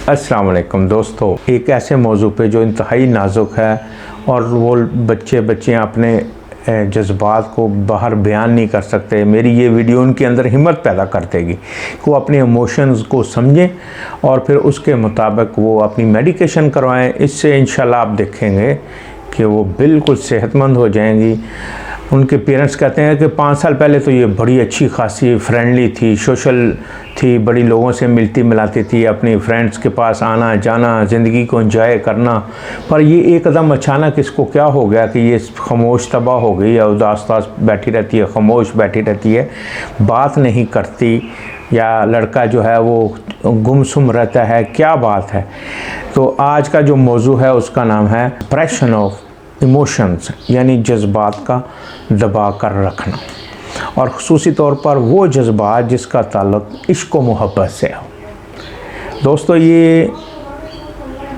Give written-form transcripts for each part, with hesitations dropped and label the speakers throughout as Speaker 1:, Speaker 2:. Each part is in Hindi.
Speaker 1: अस्सलाम वालेकुम दोस्तों, एक ऐसे मौजू पे जो इंतहाई नाजुक है और वो बच्चियाँ अपने जज्बात को बाहर बयान नहीं कर सकते। मेरी ये वीडियो उनके अंदर हिम्मत पैदा कर देगी कि वो अपने इमोशंस को समझें और फिर उसके मुताबिक वो अपनी मेडिकेशन करवाएं। इससे इंशाल्लाह आप देखेंगे कि वो बिल्कुल सेहतमंद हो जाएंगी। उनके पेरेंट्स कहते हैं कि 5 साल पहले तो ये बड़ी अच्छी खासी फ्रेंडली थी, सोशल थी, बड़ी लोगों से मिलती मिलाती थी, अपनी फ्रेंड्स के पास आना जाना, ज़िंदगी को एंजॉय करना। पर ये एकदम अचानक इसको क्या हो गया कि ये खामोश तबाह हो गई है, उदास बैठी रहती है, खामोश बैठी रहती है, बात नहीं करती, या लड़का जो है वो गुमसुम रहता है। क्या बात है? तो आज का जो मौजू है उसका नाम है प्रेशन ऑफ इमोशंस, यानी जज्बात का दबा कर रखना, और ख़ुसूसी तौर पर वो जज्बात जिसका ताल्लुक़ इश्क व मोहब्बत से हो। दोस्तों, ये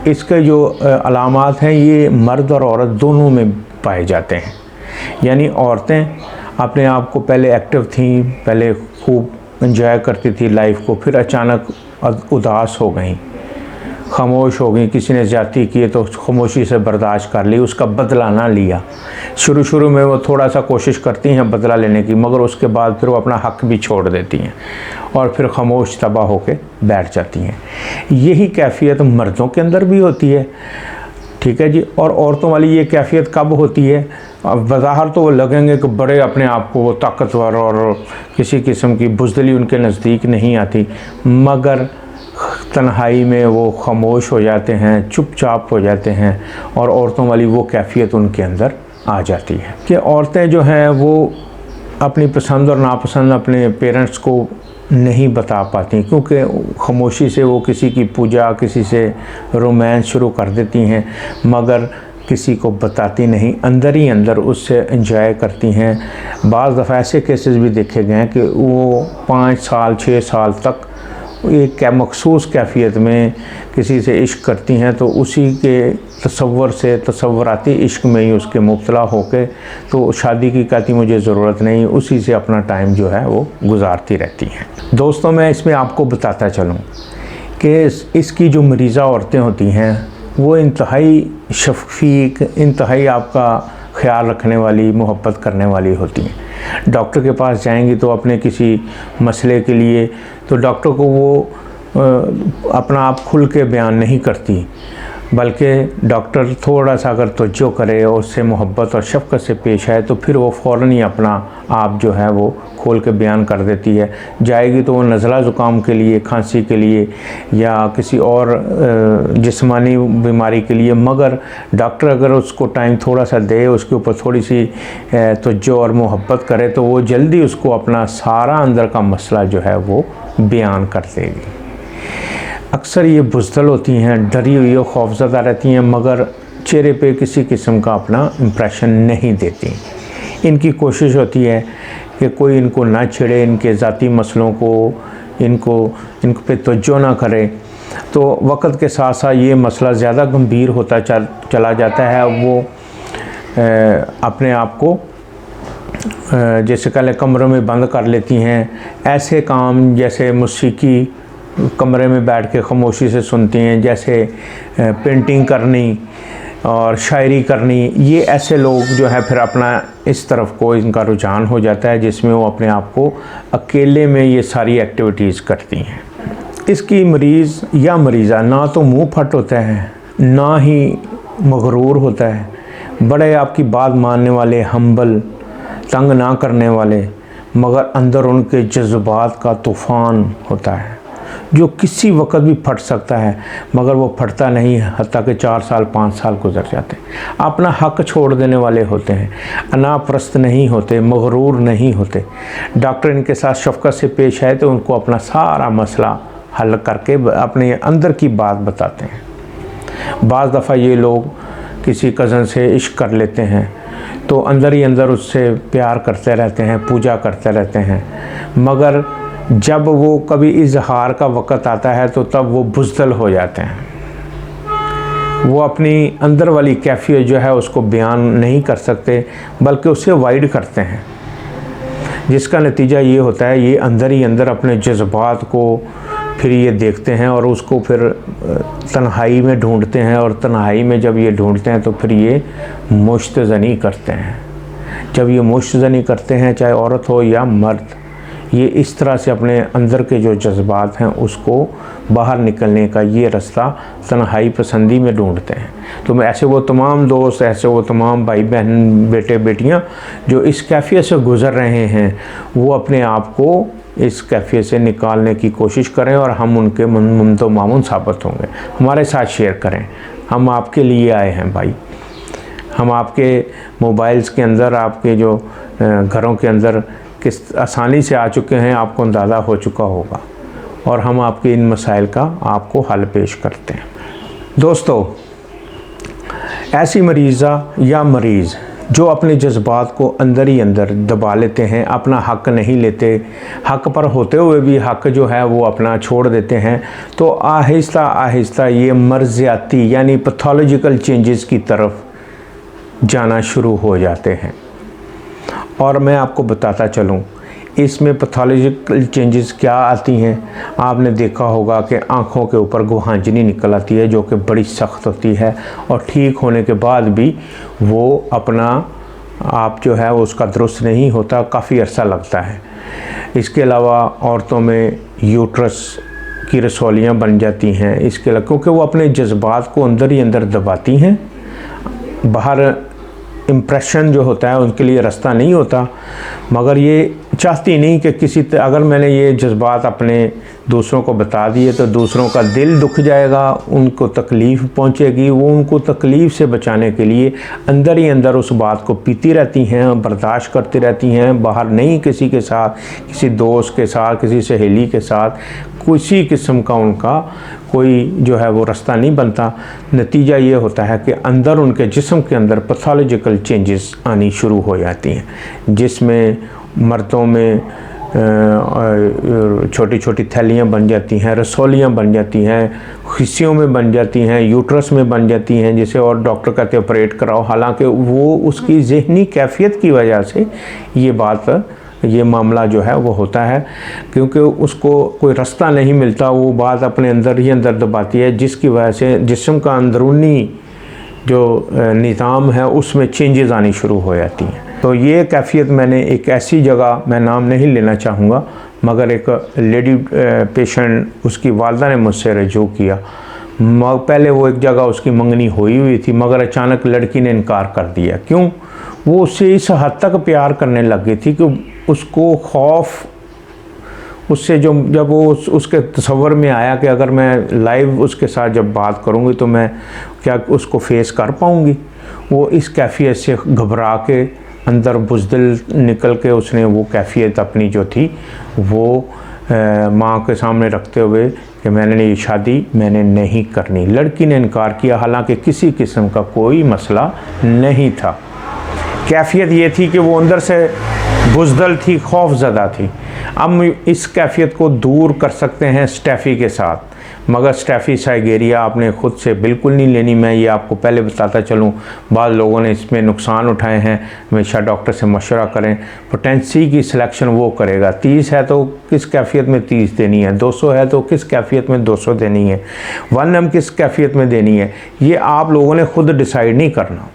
Speaker 1: इसके जो अलामात हैं ये मर्द और औरत दोनों में पाए जाते हैं। यानी औरतें अपने आप को पहले एक्टिव थीं, पहले खूब एंजॉय करती थी लाइफ को, फिर अचानक उदास हो गई, खामोश हो गई। किसी ने ज़्यादती की तो खामोशी से बर्दाश्त कर ली, उसका बदला ना लिया। शुरू में वो थोड़ा सा कोशिश करती हैं बदला लेने की, मगर उसके बाद फिर वो अपना हक भी छोड़ देती हैं और फिर खामोश तबाह होकर बैठ जाती हैं। यही कैफियत मर्दों के अंदर भी होती है, ठीक है जी। और औरतों वाली ये कैफियत कब होती है? अब बज़ाहिर तो वो लगेंगे कि बड़े अपने आप को वो ताकतवर और किसी किस्म की बुज़दिली उनके नज़दीक नहीं आती, मगर तन्हाई में वो खामोश हो जाते हैं, चुपचाप हो जाते हैं, और औरतों वाली वो कैफियत उनके अंदर आ जाती है कि औरतें जो हैं वो अपनी पसंद और नापसंद अपने पेरेंट्स को नहीं बता पाती, क्योंकि खामोशी से वो किसी की पूजा, किसी से रोमांस शुरू कर देती हैं, मगर किसी को बताती नहीं, अंदर ही अंदर उससे एंजॉय करती हैं। बाज़ दफ़ा ऐसे केसेस भी देखे गए हैं कि वो 5 साल 6 साल तक एक मखसूस कैफियत में किसी से इश्क करती हैं, तो उसी के तसव्वुर से तसव्वुराती इश्क में ही उसके मुब्तला होके तो शादी की कहती मुझे ज़रूरत नहीं, उसी से अपना टाइम जो है वो गुजारती रहती हैं। दोस्तों, मैं इसमें आपको बताता चलूँ कि इसकी जो मरीज़ा औरतें होती हैं वो इंतहाई शफ़ीक, इंतहाई आपका ख्याल रखने वाली, मोहब्बत करने वाली होती हैं। डॉक्टर के पास जाएंगी तो अपने किसी मसले के लिए तो डॉक्टर को वो अपना आप खुल के बयान नहीं करती, बल्कि डॉक्टर थोड़ा सा अगर तवज्जो करे और उससे मोहब्बत और शफ़क़त से पेश आए तो फिर वो फ़ौरन ही अपना आप जो है वो खोल के बयान कर देती है। जाएगी तो वो नज़ला ज़ुकाम के लिए, खांसी के लिए या किसी और जिस्मानी बीमारी के लिए, मगर डॉक्टर अगर उसको टाइम थोड़ा सा दे, उसके ऊपर थोड़ी सी तवज्जो और मोहब्बत करे तो वो जल्दी उसको अपना सारा अंदर का मसला जो है वो बयान कर देगी। अक्सर ये बुज़दिल होती हैं, डरी हुई और खौफज़दा रहती हैं, मगर चेहरे पे किसी किस्म का अपना इम्प्रेशन नहीं देती। इनकी कोशिश होती है कि कोई इनको ना छेड़े, इनके ज़ाती मसलों को इन पे तवज्जो ना करे। तो वक्त के साथ साथ ये मसला ज़्यादा गंभीर होता चला जाता है। वो अपने आप को जैसे कहले कमरों में बंद कर लेती हैं। ऐसे काम जैसे मौसीकी कमरे में बैठ के खामोशी से सुनती हैं, जैसे पेंटिंग करनी और शायरी करनी, ये ऐसे लोग जो है फिर अपना इस तरफ को इनका रुझान हो जाता है, जिसमें वो अपने आप को अकेले में ये सारी एक्टिविटीज़ करती हैं। इसकी मरीज़ या मरीज़ा ना तो मुंह फट होता है, ना ही मगरूर होता है, बड़े आपकी बात मानने वाले, हम्बल, तंग ना करने वाले, मगर अंदर उनके जज्बात का तूफ़ान होता है जो किसी वक्त भी फट सकता है, मगर वो फटता नहीं है, हत्ता कि 4 साल 5 साल गुजर जाते हैं। अपना हक छोड़ देने वाले होते हैं, अनापरस्त नहीं होते, मगरूर नहीं होते। डॉक्टर इनके साथ शफ़क़त से पेश आए तो उनको अपना सारा मसला हल करके अपने अंदर की बात बताते हैं। बाज़ दफ़ा ये लोग किसी कज़न से इश्क कर लेते हैं तो अंदर ही अंदर उससे प्यार करते रहते हैं, पूजा करते रहते हैं, मगर जब वो कभी इजहार का वक़्त आता है तो तब वो बुज़दिल हो जाते हैं। वो अपनी अंदर वाली कैफियत जो है उसको बयान नहीं कर सकते, बल्कि उसे वाइड करते हैं, जिसका नतीजा ये होता है ये अंदर ही अंदर अपने जज्बात को फिर ये देखते हैं और उसको फिर तन्हाई में ढूंढते हैं, और तन्हाई में जब ये ढूंढते हैं तो फिर ये मुश्तज़नी करते हैं। जब ये मुश्तज़नी करते हैं, चाहे औरत हो या मर्द, ये इस तरह से अपने अंदर के जो जज्बात हैं उसको बाहर निकलने का ये रास्ता तन्हाई पसंदी में ढूंढते हैं। तो मैं ऐसे वो तमाम दोस्त, ऐसे वो तमाम भाई बहन, बेटे बेटियां जो इस कैफियत से गुज़र रहे हैं, वो अपने आप को इस कैफियत से निकालने की कोशिश करें और हम उनके मुमतो मामून साबित होंगे। हमारे साथ शेयर करें, हम आपके लिए आए हैं भाई। हम आपके मोबाइल्स के अंदर, आपके जो घरों के अंदर किस आसानी से आ चुके हैं, आपको अंदाज़ा हो चुका होगा, और हम आपके इन मसाइल का आपको हल पेश करते हैं। दोस्तों, ऐसी मरीज़ा या मरीज़ जो अपने जज्बात को अंदर ही अंदर दबा लेते हैं, अपना हक़ नहीं लेते, हक़ पर होते हुए भी हक़ जो है वो अपना छोड़ देते हैं, तो आहिस्ता आहिस्ता ये मर्ज़ियाती यानी पैथोलॉजिकल चेंजेस की तरफ जाना शुरू हो जाते हैं। और मैं आपको बताता चलूँ इसमें पैथोलॉजिकल चेंजेस क्या आती हैं। आपने देखा होगा कि आँखों के ऊपर गुहांजनी निकल आती है जो कि बड़ी सख्त होती है, और ठीक होने के बाद भी वो अपना आप जो है उसका दुरुस्त नहीं होता, काफ़ी अरसा लगता है। इसके अलावा औरतों में यूट्रस की रसौलियाँ बन जाती हैं, इसके अलावा क्योंकि वो अपने जज्बात को अंदर ही अंदर दबाती हैं, बाहर इम्प्रेशन जो होता है उनके लिए रास्ता नहीं होता। मगर ये चाहती नहीं कि अगर मैंने ये जज्बात अपने दूसरों को बता दिए तो दूसरों का दिल दुख जाएगा, उनको तकलीफ़ पहुंचेगी। वो उनको तकलीफ़ से बचाने के लिए अंदर ही अंदर उस बात को पीती रहती हैं, बर्दाश्त करती रहती हैं, बाहर नहीं किसी के साथ, किसी दोस्त के साथ, किसी सहेली के साथ किसी किस्म का उनका कोई जो है वो रास्ता नहीं बनता। नतीजा ये होता है कि अंदर उनके जिस्म के अंदर पैथोलॉजिकल चेंजेस आनी शुरू हो जाती हैं, जिसमें मर्दों में छोटी छोटी थैलियाँ बन जाती हैं, रसौलियाँ बन जाती हैं, हिस्सों में बन जाती हैं, यूट्रस में बन जाती हैं, जिसे और डॉक्टर कहते हैं ऑपरेट कराओ। हालांकि वो उसकी ज़हनी कैफियत की वजह से ये मामला जो है वो होता है, क्योंकि उसको कोई रास्ता नहीं मिलता, वो बात अपने अंदर ही अंदर दबाती है, जिसकी वजह से जिस्म का अंदरूनी जो निज़ाम है उसमें चेंजेस आनी शुरू हो जाती हैं। तो ये कैफियत मैंने एक ऐसी जगह, मैं नाम नहीं लेना चाहूँगा, मगर एक लेडी पेशेंट, उसकी वालदा ने मुझसे रजू किया। पहले वो एक जगह उसकी मंगनी हुई थी, मगर अचानक लड़की ने इनकार कर दिया। क्यों? वो उससे इस हद तक प्यार करने लग गई थी कि उसको खौफ उससे जब वो उसके तसव्वुर में आया कि अगर मैं लाइव उसके साथ जब बात करूँगी तो मैं क्या उसको फेस कर पाऊँगी। वो इस कैफियत से घबरा के अंदर बुज़दिल निकल के उसने वो कैफियत अपनी जो थी वो माँ के सामने रखते हुए कि मैंने ये शादी मैंने नहीं करनी। लड़की ने इनकार किया, हालांकि किसी किस्म का कोई मसला नहीं था। कैफियत ये थी कि वो अंदर से बुज़दिल थी, खौफज़दा थी। अब इस कैफियत को दूर कर सकते हैं स्टेफ़ी के साथ, मगर स्टेफ़ी साइगेरिया आपने ख़ुद से बिल्कुल नहीं लेनी। मैं ये आपको पहले बताता चलूँ, बाद लोगों ने इसमें नुकसान उठाए हैं। हमेशा डॉक्टर से मशवरा करें, पोटेंसी की सिलेक्शन वो करेगा। 30 है तो किस कैफियत में 30 देनी है, 200 है तो किस कैफियत में 200 देनी है, 1 किस कैफियत में देनी है, ये आप लोगों ने ख़ुद डिसाइड नहीं करना।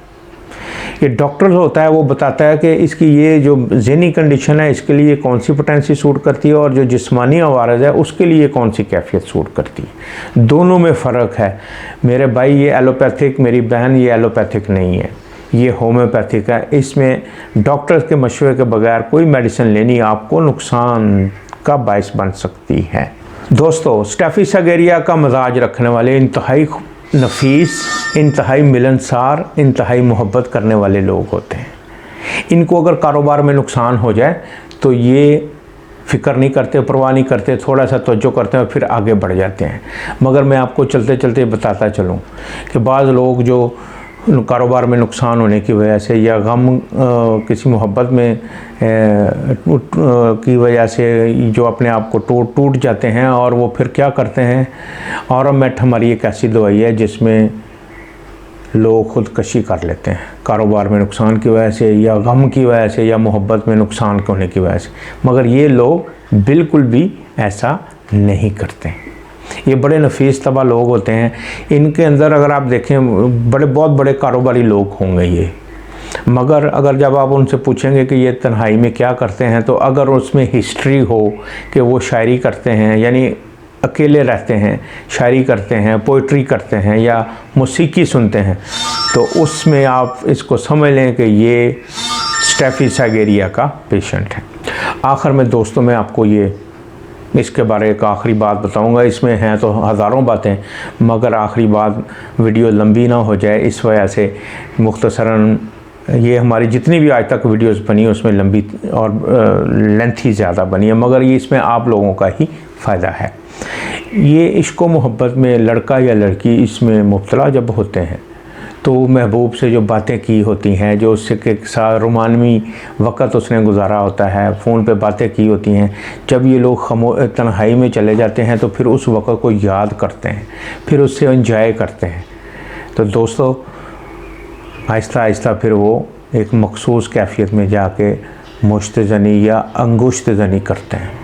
Speaker 1: ये डॉक्टर होता है वो बताता है कि इसकी ये जो ज़हनी कंडीशन है इसके लिए कौन सी पोटेंसी सूट करती है, और जो जिस्मानी अवारज़ है उसके लिए कौन सी कैफियत सूट करती है। दोनों में फ़र्क है मेरे भाई। ये एलोपैथिक, मेरी बहन, ये एलोपैथिक नहीं है, ये होम्योपैथिक है। इसमें डॉक्टर के मशवरे के बगैर कोई मेडिसिन लेनी आपको नुकसान का बायस बन सकती है। दोस्तों, स्टेफ़ी साइगेरिया का मजाज रखने वाले इंतहाई नफीस, इंतहाई मिलनसार, इंतहाई मोहब्बत करने वाले लोग होते हैं। इनको अगर कारोबार में नुकसान हो जाए तो ये फ़िक्र नहीं करते, परवाह नहीं करते, थोड़ा सा तवज्जो करते हैं और फिर आगे बढ़ जाते हैं। मगर मैं आपको चलते चलते बताता चलूँ कि बाज़ लोग जो कारोबार में नुकसान होने की वजह से या गम किसी मोहब्बत में की वजह से जो अपने आप को टूट जाते हैं, और वो फिर क्या करते हैं, ऑरोमेट हमारी एक ऐसी दवाई है जिसमें लोग खुदकशी कर लेते हैं कारोबार में नुकसान की वजह से या गम की वजह से या मोहब्बत में नुकसान होने की वजह से। मगर ये लोग बिल्कुल भी ऐसा नहीं करते। ये बड़े नफीस तबा लोग होते हैं। इनके अंदर अगर आप देखें बहुत बड़े कारोबारी लोग होंगे ये, मगर अगर जब आप उनसे पूछेंगे कि ये तन्हाई में क्या करते हैं, तो अगर उसमें हिस्ट्री हो कि वो शायरी करते हैं, यानी अकेले रहते हैं, शायरी करते हैं, पोइट्री करते हैं या मौसीकी सुनते हैं, तो उसमें आप इसको समझ लें कि ये स्टेफिसागेरिया का पेशेंट है। आखिर में दोस्तों मैं आपको ये इसके बारे एक आखिरी बात बताऊंगा। इसमें हैं तो हज़ारों बातें, मगर आखिरी बात वीडियो लंबी ना हो जाए इस वजह से मुख्तसरन ये हमारी जितनी भी आज तक वीडियोस बनी उसमें लंबी और लेंथी ज़्यादा बनी है, मगर ये इसमें आप लोगों का ही फ़ायदा है। ये इश्क व मोहब्बत में लड़का या लड़की इसमें मुब्तला जब होते हैं तो महबूब से जो बातें की होती हैं, जो उससे के साथ रोमानवी वक़्त उसने गुजारा होता है, फ़ोन पे बातें की होती हैं, जब ये लोग तन्हाई में चले जाते हैं तो फिर उस वक़्त को याद करते हैं, फिर उससे एंजॉय करते हैं। तो दोस्तों आहिस्ता आहिस्ता फिर वो एक मखसूस कैफियत में जाके मुश्तज़नी या अंगुश्तज़नी करते हैं।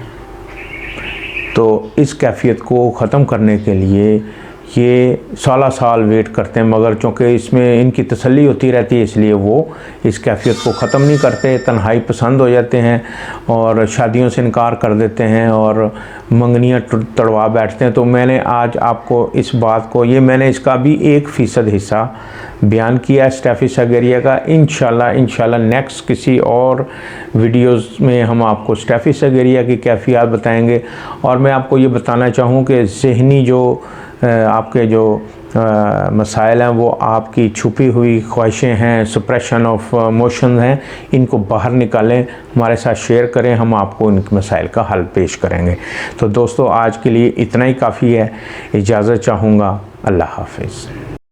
Speaker 1: तो इस कैफियत को ख़त्म करने के लिए ये साल वेट करते हैं, मगर चूँकि इसमें इनकी तसल्ली होती रहती है इसलिए वो इस कैफियत को ख़त्म नहीं करते। तन्हाई पसंद हो जाते हैं और शादियों से इनकार कर देते हैं और मंगनियाँ तड़वा बैठते हैं। तो मैंने आज आपको इस बात को, ये मैंने इसका भी 1% हिस्सा बयान किया स्टेफिसागेरिया का। इंशाल्लाह नेक्स्ट किसी और वीडियोस में हम आपको स्टेफिसागेरिया की कैफियत बताएंगे। और मैं आपको ये बताना चाहूँ कि ज़हनी जो आपके जो मसाइल हैं वो आपकी छुपी हुई ख्वाहिशें हैं, सप्रेशन ऑफ मोशन हैं, इनको बाहर निकालें, हमारे साथ शेयर करें, हम आपको इन मसाइल का हल पेश करेंगे। तो दोस्तों आज के लिए इतना ही काफ़ी है, इजाज़त चाहूँगा। अल्लाह हाफ़िज़।